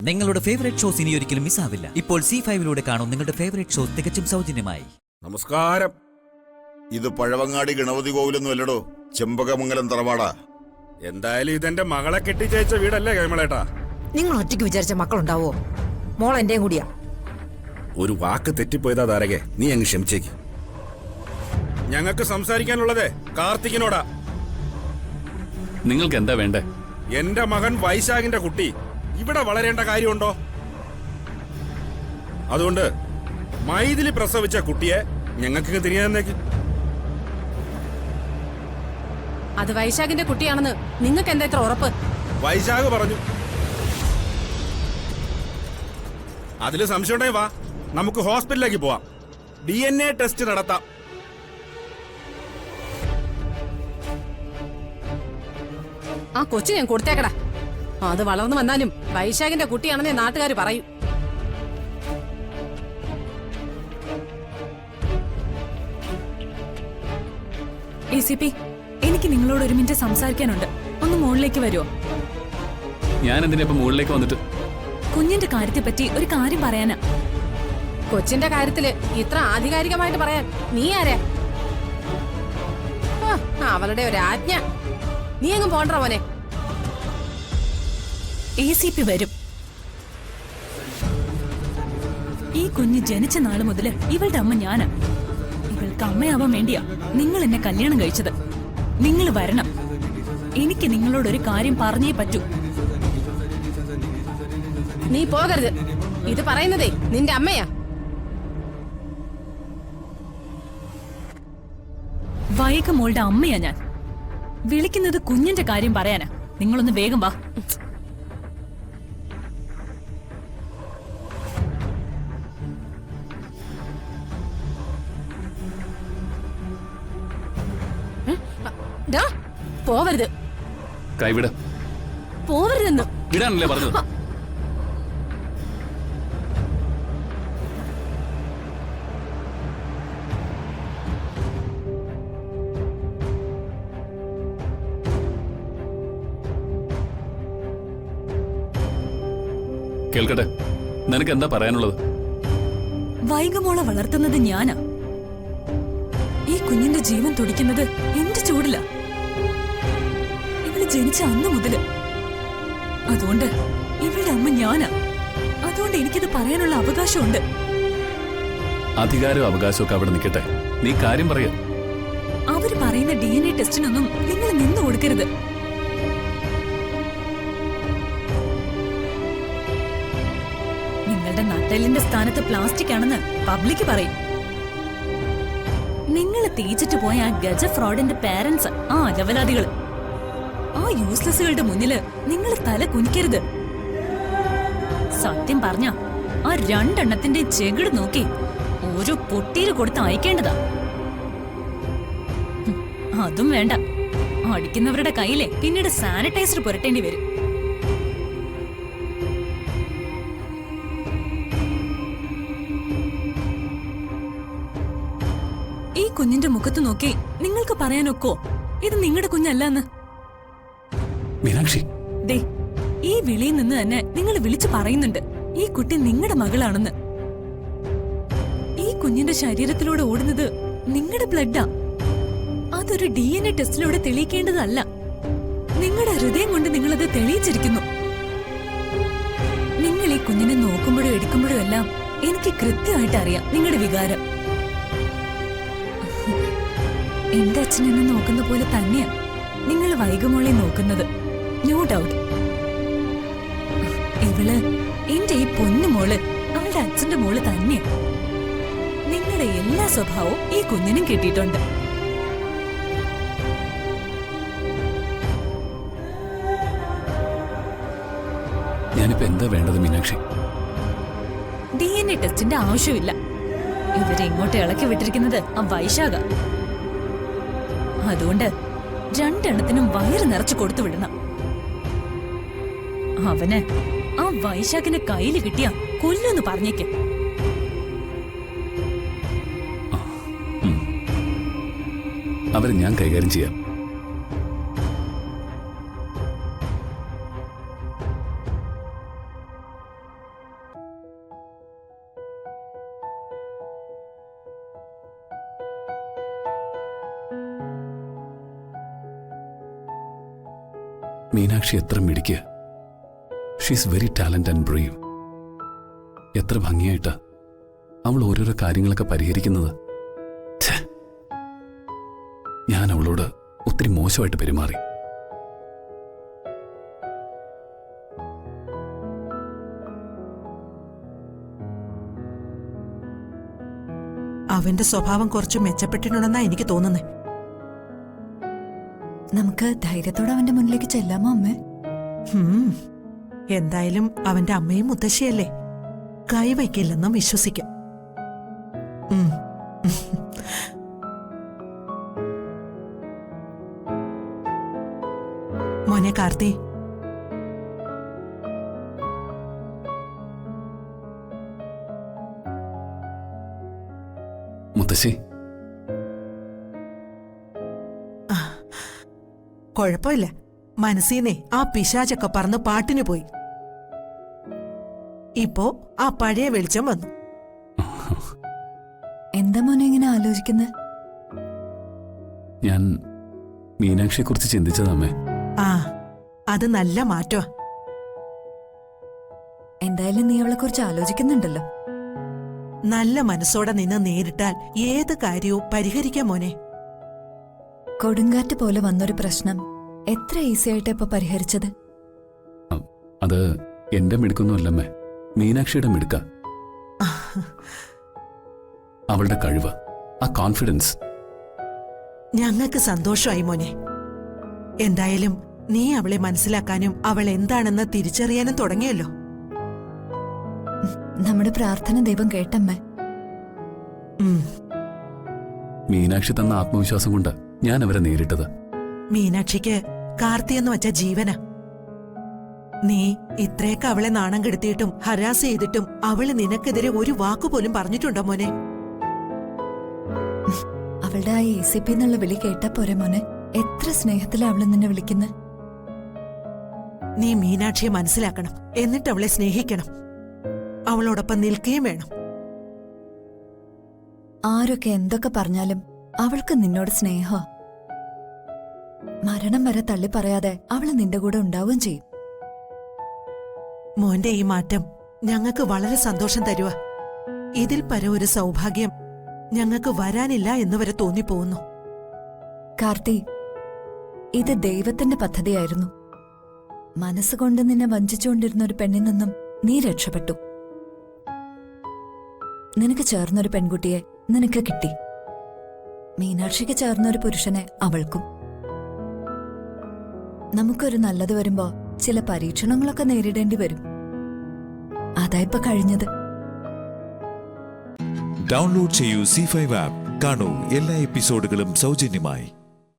നിങ്ങളുടെ favourite shows ഇനി ഒരിക്കലും മിസ്സാവില്ല. ഇപ്പോൾ C5 കാണും നിങ്ങളുടെ ഫേവറേറ്റ് ഷോസ് തികച്ചും സൗജന്യമായി. നമസ്കാരം. ഇത് പഴവങ്ങാടി ഗണപതി കോവിലൊന്നും അല്ലടോ, ചെമ്പകമംഗലം തറവാടാ. എന്തായാലും ഇതെന്റെ മകളെ കെട്ടിച്ചയച്ച വീടല്ലേ കൈമളേട്ടാ? നിങ്ങൾ ഒറ്റയ്ക്ക് വിചാരിച്ച മക്കളുണ്ടാവോ? മോൾ എന്റെയും കൂടിയാ. ഒരു വാക്ക് തെറ്റിപ്പോയതാ താരകെ, നീ അങ്ങ് ക്ഷമിച്ചേക്ക്. ഞങ്ങൾക്ക് സംസാരിക്കാനുള്ളത് കാർത്തികിനോടാ. നിങ്ങൾക്ക് എന്താ വേണ്ടേ? എന്റെ മകൻ വൈശാഖിന്റെ കുട്ടി ഇവിടെ വളരേണ്ട കാര്യമുണ്ടോ? അതുകൊണ്ട് മൈഥിലി പ്രസവിച്ച കുട്ടിയെ ഞങ്ങൾക്ക് തിരികെ തന്നേക്ക്. അത് വൈശാഖിന്റെ കുട്ടിയാണെന്ന് നിങ്ങൾക്ക് എന്താ ഇത്ര ഉറപ്പ്? വൈശാഖ് പറഞ്ഞു. അതില് സംശയം ഉണ്ടേ വാ, നമുക്ക് ഹോസ്പിറ്റലിലേക്ക് പോവാം, DNA ടെസ്റ്റ് നടത്താം. ആ കൊച്ചു ഞാൻ കൊടുത്തേക്കടാ. അത് വളർന്നു വന്നാലും വൈശാഖിന്റെ കുട്ടിയാണെന്നേ നാട്ടുകാർ പറയും. ACP, എനിക്ക് നിങ്ങളോട് ഒരു മിനിറ്റ് സംസാരിക്കാനുണ്ട്. ഒന്ന് മുകളിലേക്ക് വരുമോ? ഞാൻ എന്തിനാ ഇപ്പൊ മുകളിലേക്ക് വന്നിട്ട്? കുഞ്ഞിന്റെ കാര്യത്തെ പറ്റി ഒരു കാര്യം പറയാനാ. കൊച്ചിന്റെ കാര്യത്തില് ഇത്ര ആധികാരികമായിട്ട് പറയാൻ നീ ആരാ? അവളുടെ ഒരു ആജ്ഞ. നീ അങ്ങ് പോണ്ട മോനെ. ACP വരും. ഈ കുഞ്ഞ് ജനിച്ച നാള് മുതല് ഇവളുടെ അമ്മ ഞാനാ. ഇവൾക്ക് അമ്മയാവാൻ വേണ്ടിയാ നിങ്ങൾ എന്നെ കല്യാണം കഴിച്ചത്. നിങ്ങൾ വരണം. എനിക്ക് നിങ്ങളോടൊരു കാര്യം പറഞ്ഞേ പറ്റൂ. നീ പോകരുത്. ഇത് പറയുന്നതേ നിന്റെ അമ്മയാ. വൈക മോളുടെ അമ്മയാ ഞാൻ. വിളിക്കുന്നത് കുഞ്ഞിന്റെ കാര്യം പറയാനാ. നിങ്ങളൊന്ന് വേഗം വാ. പോവരുത്. കൈവിട. പോവരുതെന്ന് വിടാനല്ലേ പറഞ്ഞത്? കേൾക്കട്ടെ, നിനക്ക് എന്താ പറയാനുള്ളത്? വൈകമോളെ വളർത്തുന്നത് ഞാനാ. ഈ കുഞ്ഞിന്റെ ജീവൻ തുടിക്കുന്നത് എന്റെ ചൂടില. ഇവള് ജനിച്ച അന്ന് മുതല്. അതുകൊണ്ട് ഇവളുടെ അമ്മ ഞാനാ. അതുകൊണ്ട് എനിക്കിത് പറയാനുള്ള അവകാശമുണ്ട്. അധികാരവും അവകാശവും ഒക്കെ അവിടെ നിൽക്കട്ടെ, നീ കാര്യം പറയാ. അവര് പറയുന്ന DNA ടെസ്റ്റിനൊന്നും നിങ്ങൾ നിന്നു കൊടുക്കരുത്. നിങ്ങളുടെ നട്ടെല്ലിന്റെ സ്ഥാനത്ത് പ്ലാസ്റ്റിക് ആണെന്ന് പബ്ലിക് പറയും. നിങ്ങൾ തേച്ചിട്ട് പോയ ആ ഗജ ഫ്രോഡിന്റെ പേരൻസ്, ആ അലവലാദികള്, ആ യൂസ്ലെസ്സുകളുടെ മുന്നില് നിങ്ങൾ തല കുനിക്കരുത്. സത്യം പറഞ്ഞ ആ രണ്ടെണ്ണത്തിന്റെ ചെകിട് നോക്കി ഓരോ പൊട്ടിയിൽ കൊടുത്ത് അയക്കേണ്ടതാ. അതും വേണ്ട, അടിക്കുന്നവരുടെ കയ്യിലെ പിന്നീട് സാനിറ്റൈസർ പുരട്ടേണ്ടി വരും. ഈ കുഞ്ഞിന്റെ മുഖത്ത് നോക്കി നിങ്ങൾക്ക് പറയാനൊക്കോ ഇത് നിങ്ങളുടെ കുഞ്ഞല്ലെന്ന്? മീനാക്ഷി, ദേ, ഈ വിളിയിൽ നിന്ന് തന്നെ നിങ്ങൾ വിളിച്ചു പറയുന്നുണ്ട് ഈ കുട്ടി നിങ്ങളുടെ മകളാണെന്ന്. ഈ കുഞ്ഞിന്റെ ശരീരത്തിലൂടെ ഓടുന്നത് നിങ്ങളുടെ ബ്ലഡാ. അതൊരു DNA ടെസ്റ്റിലൂടെ തെളിയിക്കേണ്ടതല്ല. നിങ്ങളുടെ ഹൃദയം കൊണ്ട് നിങ്ങളത് തെളിയിച്ചിരിക്കുന്നു. നിങ്ങൾ ഈ കുഞ്ഞിനെ നോക്കുമ്പോഴും എടുക്കുമ്പോഴും എല്ലാം എനിക്ക് കൃത്യമായിട്ട് അറിയാം നിങ്ങളുടെ വികാരം. എന്റെ അച്ഛനെന്നെ നോക്കുന്ന പോലെ തന്നെയാ നിങ്ങൾ വൈകമോളെ നോക്കുന്നത്. No doubt. ഇവള് എന്റെ ഈ പൊന്നുമോള് അവളുടെ അച്ഛന്റെ മോള് തന്നെയാ. നിങ്ങളുടെ എല്ലാ സ്വഭാവവും ഈ കുഞ്ഞിനും കിട്ടിയിട്ടുണ്ട്. ഞാനിപ്പോ എന്താ വേണ്ടത് മീനാക്ഷി? DNA ടെസ്റ്റിന്റെ ആവശ്യമില്ല. ഇവരെ ഇങ്ങോട്ട് ഇളക്കി വിട്ടിരിക്കുന്നത് ആ വൈശാഖ. അതുകൊണ്ട് രണ്ടെണ്ണത്തിനും വയറ് നിറച്ചു കൊടുത്തു വിടണം. അവന് ആ വൈശാഖിന്റെ കയ്യില് കിട്ടിയ കൊല്ലൊന്ന് പറഞ്ഞേക്ക്. അവരെ ഞാൻ കൈകാര്യം ചെയ്യാം. മീനാക്ഷി എത്ര മിടിക്കുക. She's very talent and brave. എത്ര ഭംഗിയായിട്ടാ അവൾ ഓരോരോ കാര്യങ്ങളൊക്കെ പരിഹരിക്കുന്നത്. ഛെ, ഞാൻ അവളോട് ഒത്തിരി മോശമായിട്ട് പെരുമാറി. അവന്റെ സ്വഭാവം കുറച്ച് മെച്ചപ്പെട്ടിട്ടുണ്ടെന്നാ എനിക്ക് തോന്നുന്നേ. നമുക്ക് ധൈര്യത്തോടെ അവന്റെ മുന്നിലേക്ക് ചെല്ലാമോ അമ്മേ? എന്തായാലും അവന്റെ അമ്മയും മുത്തശ്ശിയല്ലേ, കൈവയ്ക്കില്ലെന്നും വിശ്വസിക്കാം. മോനെ കാർത്തി, മുത്തശ്ശി, കുഴപ്പമില്ല. മനസ്സീന്നേ ആ പിശാചൊക്കെ പറന്ന് പാട്ടിന് പോയി. ഇപ്പോ ആ പഴയ വെളിച്ചം വന്നു. എന്താ മോനെ ഇങ്ങനെ ആലോചിക്കുന്നത്? ഞാൻ മീനാക്ഷിയെ കുറിച്ച് ചിന്തിച്ചതമ്മേ. ആ, അത് നല്ല മാറ്റമാ. എന്തായാലും നീ അവളെ കുറിച്ച് ആലോചിക്കുന്നുണ്ടല്ലോ. നല്ല മനസ്സോടെ നിന്ന് നേരിട്ടാൽ ഏത് കാര്യവും പരിഹരിക്കാം മോനെ. കൊടുങ്കാറ്റ് പോലെ വന്നൊരു പ്രശ്നം എത്ര ഈസി ആയിട്ട് ഇപ്പൊ പരിഹരിച്ചത്. അത് എന്റെ മിടുക്കൊന്നുമല്ലമ്മേ, മീനാക്ഷിയുടെ മിടുക്ക. അവളുടെ കഴിവ്, ആ കോൺഫിഡൻസ്. ഞങ്ങൾക്ക് സന്തോഷമായി മോനെ. എന്തായാലും നീ അവളെ മനസ്സിലാക്കാനും അവൾ എന്താണെന്ന് തിരിച്ചറിയാനും തുടങ്ങിയല്ലോ. നമ്മുടെ പ്രാർത്ഥന ദൈവം കേട്ടമ്മേ. മീനാക്ഷി തന്ന ആത്മവിശ്വാസം കൊണ്ട് ഞാൻ അവരെ നേരിട്ടത്. മീനാക്ഷിക്ക് കാർത്തിയെന്ന് വച്ച ജീവന. നീ ഇത്രയൊക്കെ അവളെ നാണം കെടുത്തിയിട്ടും ഹരാസ് ചെയ്തിട്ടും അവള് നിനക്കെതിരെ ഒരു വാക്കുപോലും പറഞ്ഞിട്ടുണ്ടോ മോനെ? അവളുടെ ആ ECP എന്നുള്ള വിളി കേട്ടാ പോരെ മോനെ? എത്ര സ്നേഹത്തിലാ അവള് നിന്നെ വിളിക്കുന്നത്. നീ മീനാക്ഷിയെ മനസ്സിലാക്കണം, എന്നിട്ട് അവളെ സ്നേഹിക്കണം, അവളോടൊപ്പം നിൽക്കുകയും വേണം. ആരൊക്കെ എന്തൊക്കെ പറഞ്ഞാലും അവൾക്ക് നിന്നോട് സ്നേഹ. മരണം വരെ തള്ളി പറയാതെ അവള് നിന്റെ കൂടെ ഉണ്ടാവുകയും ചെയ്യും. മോന്റെ ഈ മാറ്റം ഞങ്ങൾക്ക് വളരെ സന്തോഷം തരുക. ഇതിൽ പരം ഒരു സൗഭാഗ്യം ഞങ്ങൾക്ക് വരാനില്ല എന്ന് വരെ തോന്നിപ്പോകുന്നു. കാർത്തി, ഇത് ദൈവത്തിന്റെ പദ്ധതിയായിരുന്നു. മനസ്സുകൊണ്ട് നിന്നെ വഞ്ചിച്ചുകൊണ്ടിരുന്ന ഒരു പെണ്ണിൽ നിന്നും നീ രക്ഷപ്പെട്ടു. നിനക്ക് ചേർന്നൊരു പെൺകുട്ടിയെ നിനക്ക് കിട്ടി. മീനാക്ഷിക്ക് ചേർന്നൊരു പുരുഷനെ അവൾക്കും. നമുക്കൊരു നല്ലത് വരുമ്പോ ചില പരീക്ഷണങ്ങളൊക്കെ നേരിടേണ്ടി വരും. അതായിപ്പോ കഴിഞ്ഞത്. ഡൗൺലോഡ് ചെയ്യൂ C5 ആപ്പ്. കാണൂ എല്ലാ എപ്പിസോഡുകളും സൗജന്യമായി.